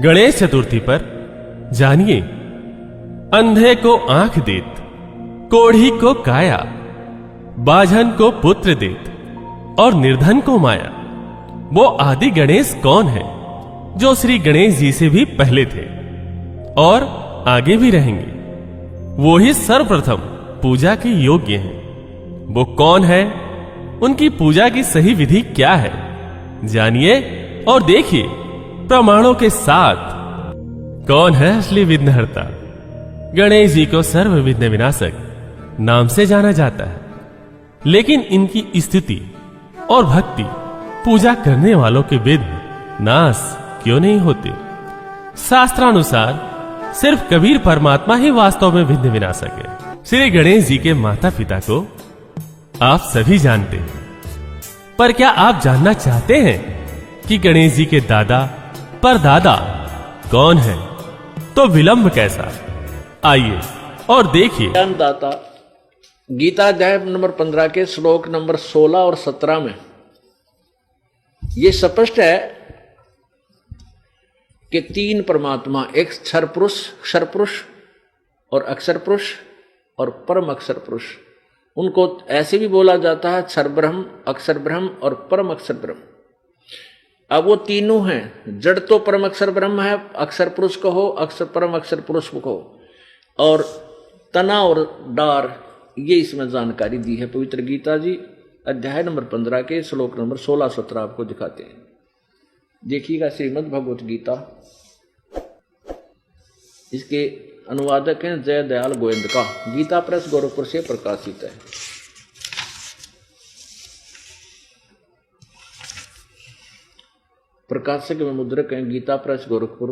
गणेश चतुर्थी पर जानिए, अंधे को आंख देत, कोढ़ी को काया, बाझन को पुत्र देत और निर्धन को माया। वो आदि गणेश कौन है जो श्री गणेश जी से भी पहले थे और आगे भी रहेंगे। वो ही सर्वप्रथम पूजा के योग्य हैं। वो कौन है, उनकी पूजा की सही विधि क्या है, जानिए और देखिए प्रमाणों के साथ। कौन है असली विघ्नहर्ता? गणेश जी को सर्व विघ्न विनाशक नाम से जाना जाता है, लेकिन इनकी स्तुति और भक्ति पूजा करने वालों के विघ्न नाश क्यों नहीं होते? शास्त्रानुसार सिर्फ कबीर परमात्मा ही वास्तव में विघ्न विनाशक है। श्री गणेश जी के माता पिता को आप सभी जानते हैं, पर क्या आप जानना चाहते हैं कि गणेश जी के दादा परदादा कौन है? तो विलंब कैसा, आइए और देखिए। ज्ञानदाता गीता अध्याय नंबर 15 के श्लोक नंबर 16 और 17 में ये स्पष्ट है कि तीन परमात्मा, एक क्षर पुरुष, क्षर पुरुष और अक्षर पुरुष और परम अक्षर पुरुष, उनको ऐसे भी बोला जाता है क्षर ब्रह्म, अक्षर ब्रह्म और परम अक्षर ब्रह्म। अब वो तीनों हैं। जड़ तो परम अक्षर ब्रह्म है, अक्षर पुरुष को हो, अक्षर परम अक्षर पुरुष को हो, और तना और डार, ये इसमें जानकारी दी है पवित्र गीता जी अध्याय नंबर 15 के श्लोक नंबर 16-17 आपको दिखाते हैं। देखिएगा श्रीमद् भगवत गीता, इसके अनुवादक हैं जय दयाल गोविंद का, गीता प्रेस गोरखपुर से प्रकाशित है। प्रकाशक में मुद्रक हैं गीता प्रेस गोरखपुर,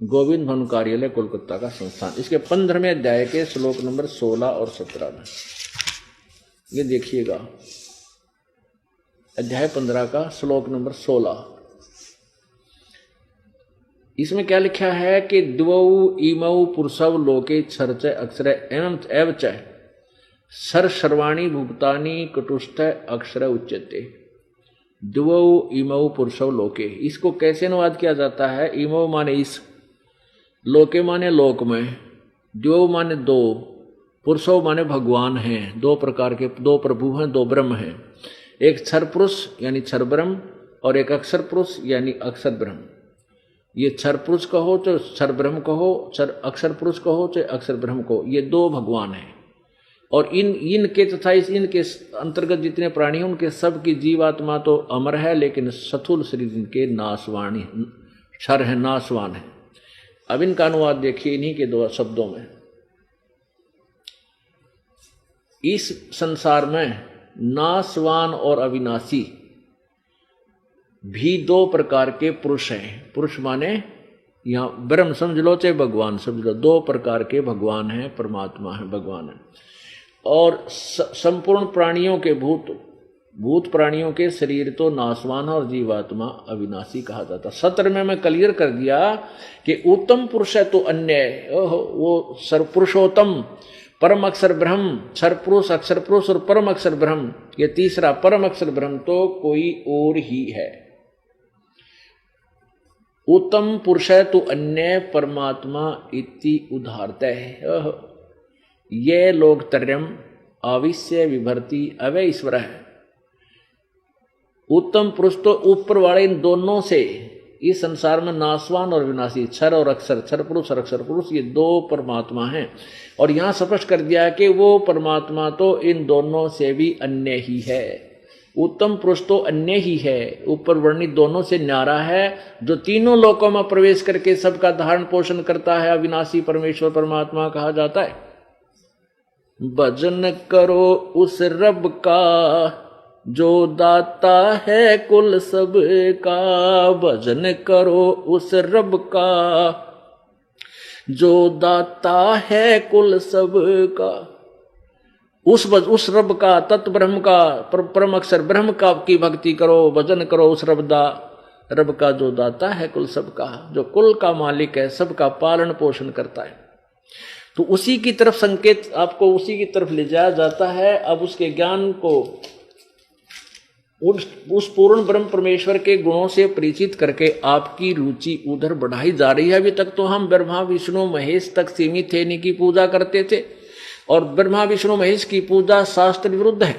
गोविंद भवन कार्यालय कोलकाता का संस्थान। इसके 15वें अध्याय के श्लोक नंबर 16 और 17 में ये देखिएगा, अध्याय 15 का श्लोक नंबर 16। इसमें क्या लिखा है कि द्वौ इमौ पुरुषव लोके क्षरच अक्षर एवं एवच सर सर्वाणी भूतानि कटुष्ठ अक्षर उच्यते। द्वौ इमौ पुरुषव लोके, इसको कैसे अनुवाद किया जाता है? इमौ माने इस, लोके माने लोक में, द्वौ माने दो, पुरुषव माने भगवान हैं। दो प्रकार के, दो प्रभु हैं, दो ब्रह्म हैं। एक क्षर पुरुष यानी क्षर ब्रह्म और एक अक्षर पुरुष यानी अक्षर ब्रह्म। ये क्षर पुरुष कहो तो क्षर ब्रह्म कहो, क्षर अक्षर पुरुष कहो तो अक्षर ब्रह्म कहो, ये दो भगवान हैं। और इनके तथा इनके अंतर्गत जितने प्राणी हैं उनके सब की जीवात्मा तो अमर है, लेकिन स्थूल शरीर इनके नाशवाणी, क्षर है, नाशवान है। अब इनका अनुवाद देखिए इन्हीं के दो शब्दों में। इस संसार में नाशवान और अविनाशी भी दो प्रकार के पुरुष हैं। पुरुष माने यहाँ ब्रह्म समझ लो चाहे भगवान समझ लो, दो प्रकार के भगवान हैं, परमात्मा है, भगवान है। और संपूर्ण प्राणियों के भूत प्राणियों के शरीर तो नाशवान और जीवात्मा अविनाशी कहा जाता। 17 में मैं क्लियर कर दिया कि उत्तम पुरुष है तो अन्य, वो सर्वपुरुषोत्तम परम अक्षर ब्रह्म, क्षर पुरुष, अक्षर पुरुष और परम अक्षर ब्रह्म, ये तीसरा परम अक्षर ब्रह्म तो कोई और ही है। उत्तम पुरुष है तो अन्य परमात्मा इति उदाहरता है। ये लोग तर्यम आविश्य विभर्ति अवय ईश्वर है। उत्तम पुरुष तो ऊपर वाले इन दोनों से, इस संसार में नाशवान और विनाशी, क्षर और अक्षर, क्षर पुरुष और अक्षर पुरुष, ये दो परमात्मा हैं। और यहां स्पष्ट कर दिया कि वो परमात्मा तो इन दोनों से भी अन्य ही है। उत्तम पुरुष तो अन्य ही है, ऊपर वर्णित दोनों से न्यारा है, जो तीनों लोकों में प्रवेश करके सबका धारण पोषण करता है, अविनाशी परमेश्वर परमात्मा कहा जाता है। भजन करो उस रब का जो दाता है कुल सब का, भजन करो उस रब का जो दाता है कुल सब का। उस रब का, तत्व ब्रह्म का, परम अक्षर ब्रह्म का की भक्ति करो, भजन करो उस रब का जो दाता है कुल सब का, जो कुल का मालिक है, सबका पालन पोषण करता है। तो उसी की तरफ संकेत, आपको उसी की तरफ ले जाया जाता है। अब उसके ज्ञान को उस पूर्ण ब्रह्म परमेश्वर के गुणों से परिचित करके आपकी रुचि उधर बढ़ाई जा रही है। अभी तक तो हम ब्रह्मा विष्णु महेश तक सीमित थे, इन्हीं की पूजा करते थे, और ब्रह्मा विष्णु महेश की पूजा शास्त्र विरुद्ध है,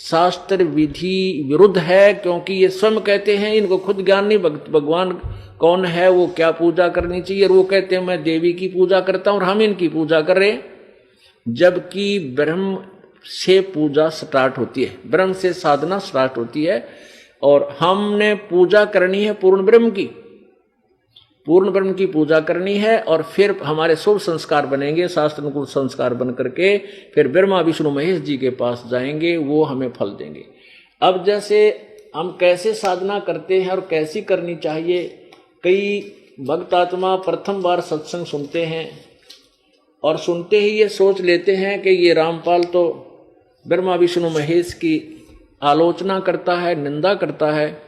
शास्त्र विधि विरुद्ध है, क्योंकि ये स्वयं कहते हैं, इनको खुद ज्ञान नहीं भगवान कौन है, वो क्या पूजा करनी चाहिए, और वो कहते हैं मैं देवी की पूजा करता हूं और हम इनकी पूजा कर रहे हैं। जबकि ब्रह्म से पूजा स्टार्ट होती है, ब्रह्म से साधना स्टार्ट होती है, और हमने पूजा करनी है पूर्ण ब्रह्म की, पूर्ण ब्रह्म की पूजा करनी है, और फिर हमारे शुभ संस्कार बनेंगे, शास्त्र अनुकूल संस्कार बन करके फिर ब्रह्मा विष्णु महेश जी के पास जाएंगे, वो हमें फल देंगे। अब जैसे हम कैसे साधना करते हैं और कैसी करनी चाहिए, कई भक्त आत्मा प्रथम बार सत्संग सुनते हैं और सुनते ही ये सोच लेते हैं कि ये रामपाल तो ब्रह्मा विष्णु महेश की आलोचना करता है, निंदा करता है,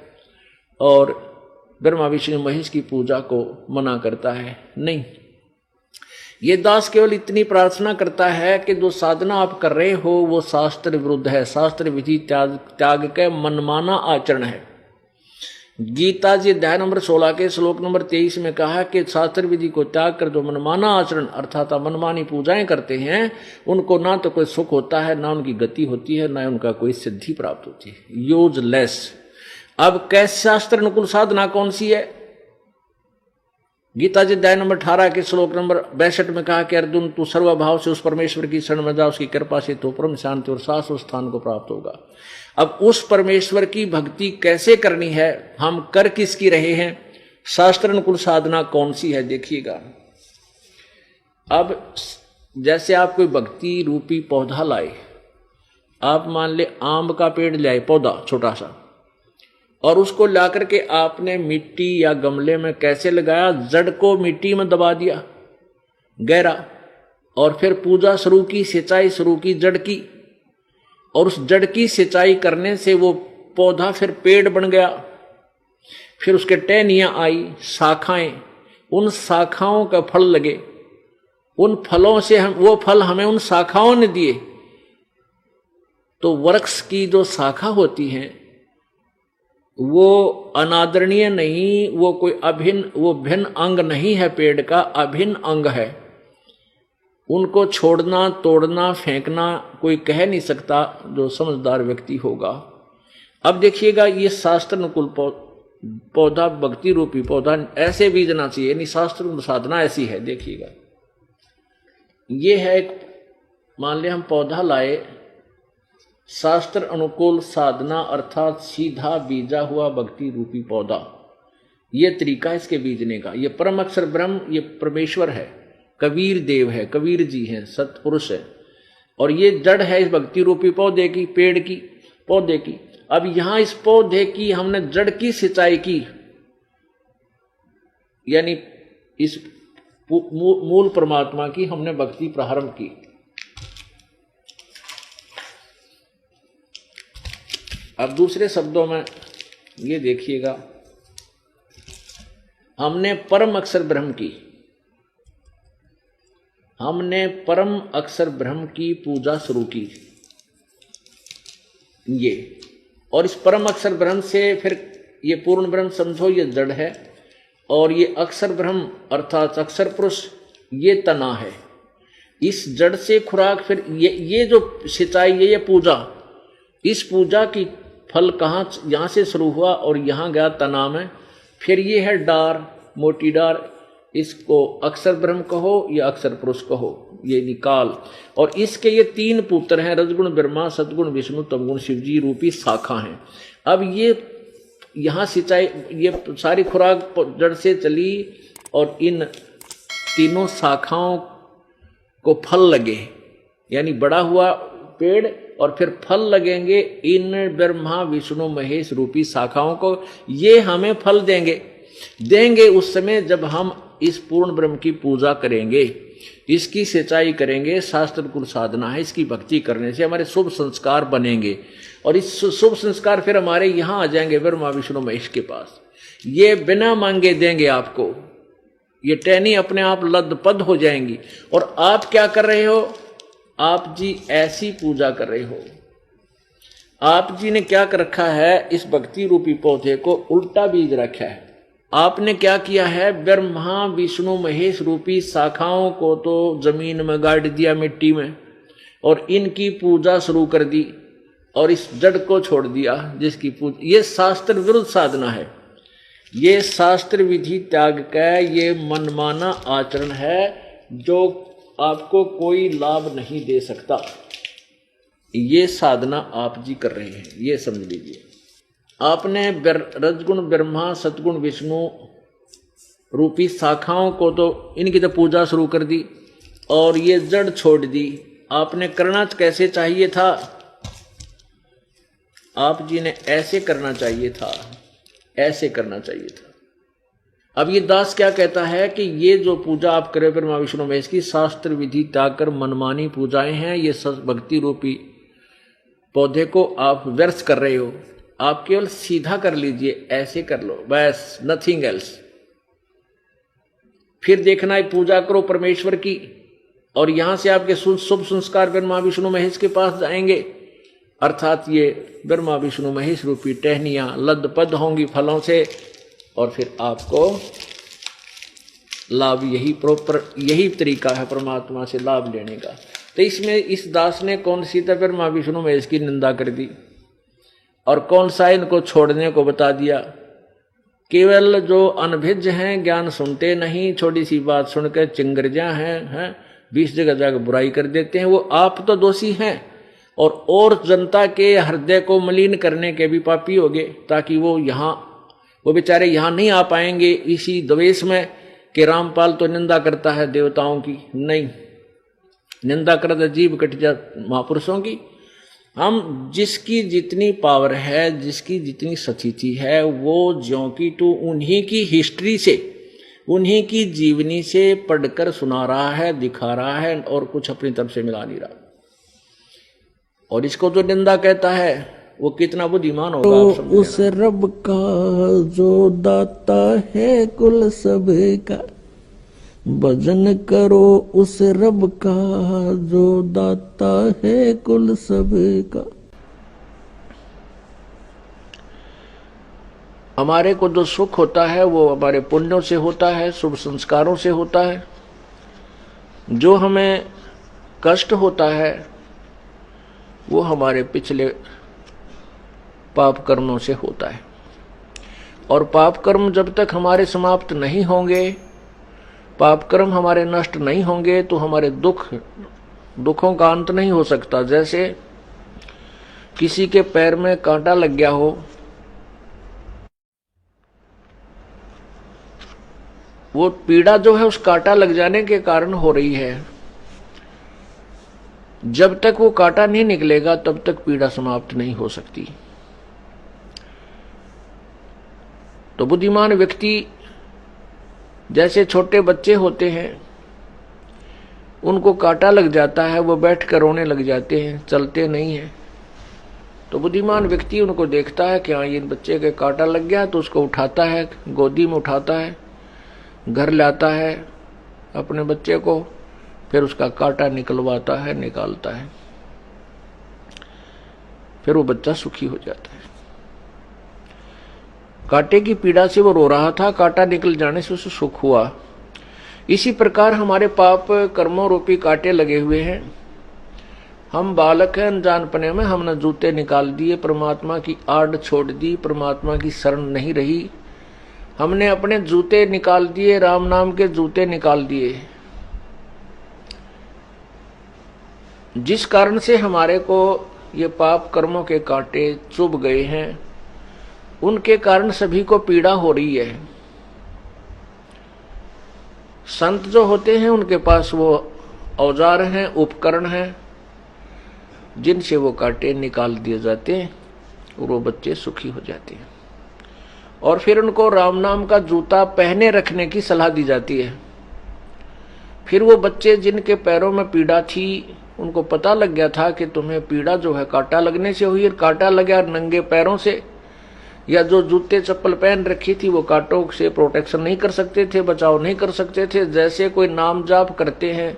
और ब्रह्मा विष्णु महेश की पूजा को मना करता है। नहीं, ये दास केवल इतनी प्रार्थना करता है कि जो साधना आप कर रहे हो वो शास्त्र विरुद्ध है, शास्त्र विधि त्याग के मनमाना आचरण है। गीता जी अध्याय नंबर 16 के श्लोक नंबर 23 में कहा कि शास्त्र विधि को त्याग कर जो मनमाना आचरण अर्थात मनमानी पूजाएं करते हैं, उनको ना तो कोई सुख होता है, ना उनकी गति होती है, ना उनका कोई सिद्धि प्राप्त होती है, यूजलेस। अब कैसे शास्त्र अनुकूल साधना कौन सी है? गीता जी अध्याय नंबर 18 के श्लोक नंबर 62 में कहा कि अर्जुन तू सर्वभाव से उस परमेश्वर की शरण में जा, उसकी कृपा से तो परम शांति और शाश्वत स्थान को प्राप्त होगा। अब उस परमेश्वर की भक्ति कैसे करनी है, हम कर किसकी रहे हैं, शास्त्र अनुकूल साधना कौन सी है, देखिएगा। अब जैसे आप कोई भक्ति रूपी पौधा लाए, आप मान ले आम का पेड़ ले आए, पौधा छोटा सा, और उसको ला करके आपने मिट्टी या गमले में कैसे लगाया, जड़ को मिट्टी में दबा दिया गहरा, और फिर पूजा शुरू की, सिंचाई शुरू की जड़ की, और उस जड़ की सिंचाई करने से वो पौधा फिर पेड़ बन गया, फिर उसके टहनियां आई, शाखाएं, उन शाखाओं का फल लगे, उन फलों से हम वो फल हमें उन शाखाओं ने दिए। तो वृक्ष की जो शाखा होती है वो अनादरणीय नहीं, वो कोई अभिन्न, वो भिन्न अंग नहीं है, पेड़ का अभिन्न अंग है। उनको छोड़ना, तोड़ना, फेंकना कोई कह नहीं सकता जो समझदार व्यक्ति होगा। अब देखिएगा, ये शास्त्र अनुकूल पौधा, भक्ति रूपी पौधा ऐसे बीजना चाहिए, यानी शास्त्र साधना ऐसी है। देखिएगा, ये है एक, मान लिया हम पौधा लाए, शास्त्र अनुकूल साधना अर्थात सीधा बीजा हुआ भक्ति रूपी पौधा, ये तरीका इसके बीजने का। ये परम अक्षर ब्रह्म, ये परमेश्वर है, कबीर देव है, कबीर जी हैं, सतपुरुष है, और ये जड़ है इस भक्ति रूपी पौधे की, पेड़ की, पौधे की। अब यहां इस पौधे की हमने जड़ की सिंचाई की, यानी इस मूल परमात्मा की हमने भक्ति प्रारंभ की। अब दूसरे शब्दों में ये देखिएगा, हमने परम अक्षर ब्रह्म की, हमने परम अक्षर ब्रह्म की पूजा शुरू की, ये, और इस परम अक्षर ब्रह्म से फिर ये पूर्ण ब्रह्म समझो ये जड़ है, और ये अक्षर ब्रह्म अर्थात अक्षर पुरुष ये तना है। इस जड़ से खुराक, फिर ये जो सिंचाई, ये पूजा, इस पूजा की फल कहाँ, यहाँ से शुरू हुआ और यहाँ गया तना में, फिर ये है डार, मोटी डार, इसको अक्षर ब्रह्म कहो या अक्षर पुरुष कहो, ये निकाल, और इसके ये तीन पुत्र हैं, रजगुण ब्रह्मा, सदगुण विष्णु, तमगुण शिवजी रूपी शाखा हैं। अब ये यहाँ सिंचाई, ये सारी खुराक जड़ से चली, और इन तीनों शाखाओं को फल लगे, यानी बड़ा हुआ पेड़, और फिर फल लगेंगे इन ब्रह्मा विष्णु महेश रूपी शाखाओं को, ये हमें फल देंगे उस समय जब हम इस पूर्ण ब्रह्म की पूजा करेंगे, इसकी सिंचाई करेंगे। शास्त्र कुल साधना है, इसकी भक्ति करने से हमारे शुभ संस्कार बनेंगे, और इस शुभ संस्कार फिर हमारे यहाँ आ जाएंगे ब्रह्मा विष्णु महेश के पास। ये बिना मांगे देंगे आपको, ये टहनी अपने आप लदपद हो जाएंगी। और आप क्या कर रहे हो? आप जी ऐसी पूजा कर रहे हो, आप जी ने क्या कर रखा है, इस भक्ति रूपी पौधे को उल्टा बीज रखा है। आपने क्या किया है, ब्रह्मा विष्णु महेश रूपी शाखाओं को तो जमीन में गाड़ दिया, मिट्टी में, और इनकी पूजा शुरू कर दी, और इस जड़ को छोड़ दिया जिसकी पूजा। ये शास्त्र विरुद्ध साधना है, ये शास्त्र विधि त्याग का ये मनमाना आचरण है जो आपको कोई लाभ नहीं दे सकता। ये साधना आप जी कर रहे हैं, ये समझ लीजिए। आपने रजगुण ब्रह्मा सतगुण विष्णु रूपी शाखाओं को तो इनकी तो पूजा शुरू कर दी और ये जड़ छोड़ दी। आपने करना कैसे चाहिए था, आप जी ने ऐसे करना चाहिए था, ऐसे करना चाहिए था। अब ये दास क्या कहता है कि ये जो पूजा आप करें ब्रह्मा विष्णु महेश की शास्त्र विधि त्याग कर मनमानी पूजाएं हैं, ये भक्ति रूपी पौधे को आप व्यर्थ कर रहे हो। आप केवल सीधा कर लीजिए, ऐसे कर लो बस, नथिंग एल्स। फिर देखना है पूजा करो परमेश्वर की, और यहां से आपके शुभ संस्कार ब्रह्मा विष्णु महेश के पास जाएंगे, अर्थात ये ब्रह्मा विष्णु महेश रूपी टहनियां लदपद होंगी फलों से, और फिर आपको लाभ यही तरीका है परमात्मा से लाभ लेने का। तो इसमें इस दास ने कौन सी तो ब्रह्मा विष्णु महेश की निंदा कर दी और कौन सा इनको छोड़ने को बता दिया। केवल जो अनभिज्ञ हैं, ज्ञान सुनते नहीं, छोटी सी बात सुनकर चिंगरजा हैं, 20 जगह जाकर बुराई कर देते हैं, वो आप तो दोषी हैं और जनता के हृदय को मलिन करने के भी पापी होंगे, ताकि वो बेचारे यहाँ नहीं आ पाएंगे इसी द्वेष में कि रामपाल तो निंदा करता है देवताओं की। नहीं, निंदा करता जीव कट जा महापुरुषों की। हम जिसकी जितनी पावर है, जिसकी जितनी सचिति है, वो ज्यों की तो उन्हीं की हिस्ट्री से, उन्हीं की जीवनी से पढ़कर सुना रहा है, दिखा रहा है, और कुछ अपनी तरफ से मिला नहीं रहा। और इसको जो निंदा कहता है वो कितना बुद्धिमान होगा तो उस रब का जो दाता है कुल सब का, भजन करो उस रब का जो दाता है कुल सब का। हमारे को जो सुख होता है वो हमारे पुण्यों से होता है, शुभ संस्कारों से होता है। जो हमें कष्ट होता है वो हमारे पिछले पाप कर्मों से होता है, और पाप कर्म जब तक हमारे समाप्त नहीं होंगे, पाप कर्म हमारे नष्ट नहीं होंगे, तो हमारे दुखों का अंत नहीं हो सकता। जैसे किसी के पैर में कांटा लग गया हो, वो पीड़ा जो है उस कांटा लग जाने के कारण हो रही है। जब तक वो कांटा नहीं निकलेगा तब तक पीड़ा समाप्त नहीं हो सकती। तो बुद्धिमान व्यक्ति, जैसे छोटे बच्चे होते हैं, उनको कांटा लग जाता है, वो बैठ कर रोने लग जाते हैं, चलते नहीं हैं। तो बुद्धिमान व्यक्ति उनको देखता है कि हाँ ये बच्चे के कांटा लग गया, तो उसको उठाता है, गोदी में उठाता है, घर लाता है अपने बच्चे को, फिर उसका कांटा निकलवाता है, निकालता है, फिर वो बच्चा सुखी हो जाता है। कांटे की पीड़ा से वो रो रहा था, कांटा निकल जाने से उसे सुख हुआ। इसी प्रकार हमारे पाप कर्मों रूपी कांटे लगे हुए हैं। हम बालक हैं, अनजानपने में हमने जूते निकाल दिए, परमात्मा की आड़ छोड़ दी, परमात्मा की शरण नहीं रही, हमने अपने जूते निकाल दिए, राम नाम के जूते निकाल दिए, जिस कारण से हमारे को ये पाप कर्मों के कांटे चुभ गए हैं। उनके कारण सभी को पीड़ा हो रही है। संत जो होते हैं उनके पास वो औजार हैं, उपकरण हैं, जिनसे वो कांटे निकाल दिए जाते हैं और वो बच्चे सुखी हो जाते हैं। और फिर उनको राम नाम का जूता पहने रखने की सलाह दी जाती है। फिर वो बच्चे जिनके पैरों में पीड़ा थी, उनको पता लग गया था कि तुम्हें पीड़ा जो है कांटा लगने से हुई है, कांटा लगा नंगे पैरों से, या जो जूते चप्पल पहन रखी थी वो कांटों से प्रोटेक्शन नहीं कर सकते थे, बचाव नहीं कर सकते थे। जैसे कोई नाम जाप करते हैं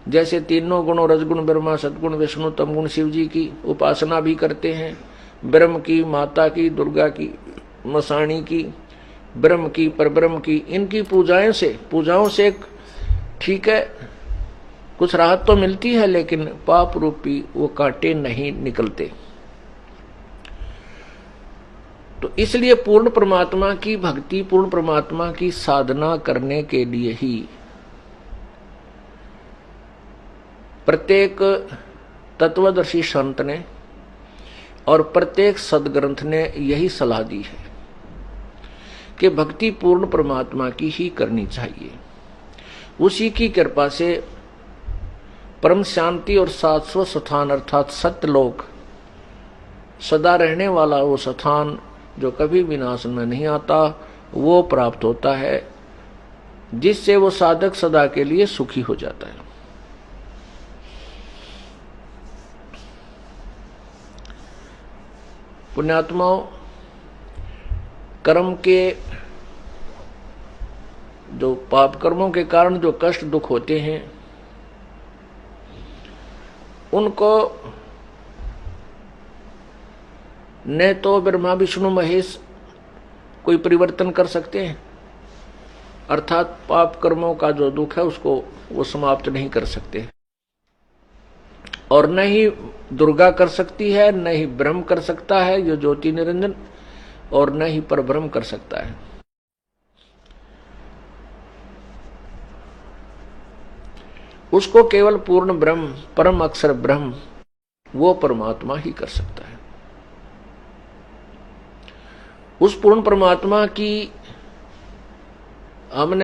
जैसे तीनों गुणों रजगुण ब्रह्मा, सदगुण विष्णु, तमगुण शिव जी की उपासना भी करते हैं, ब्रह्म की, माता की, दुर्गा की, मसाणी की, ब्रह्म की, परब्रह्म की, इनकी पूजाओं से ठीक है कुछ राहत तो मिलती है, लेकिन पाप रूपी वो कांटे नहीं निकलते। तो इसलिए पूर्ण परमात्मा की भक्ति, पूर्ण परमात्मा की साधना करने के लिए ही प्रत्येक तत्वदर्शी संत ने और प्रत्येक सदग्रंथ ने यही सलाह दी है कि भक्ति पूर्ण परमात्मा की ही करनी चाहिए। उसी की कृपा से परम शांति और शाश्वत स्थान अर्थात सत्यलोक, सदा रहने वाला वो स्थान जो कभी विनाश में नहीं आता, वो प्राप्त होता है, जिससे वो साधक सदा के लिए सुखी हो जाता है। पुण्यात्माओं, कर्म के जो पाप कर्मों के कारण जो कष्ट दुख होते हैं, उनको न तो ब्रह्मा विष्णु महेश कोई परिवर्तन कर सकते हैं, अर्थात पाप कर्मों का जो दुख है उसको वो समाप्त नहीं कर सकते, और न ही दुर्गा कर सकती है, न ही ब्रह्म कर सकता है जो ज्योति निरंजन, और न ही परब्रह्म कर सकता है। उसको केवल पूर्ण ब्रह्म, परम अक्षर ब्रह्म, वो परमात्मा ही कर सकता है। उस पूर्ण परमात्मा की हमने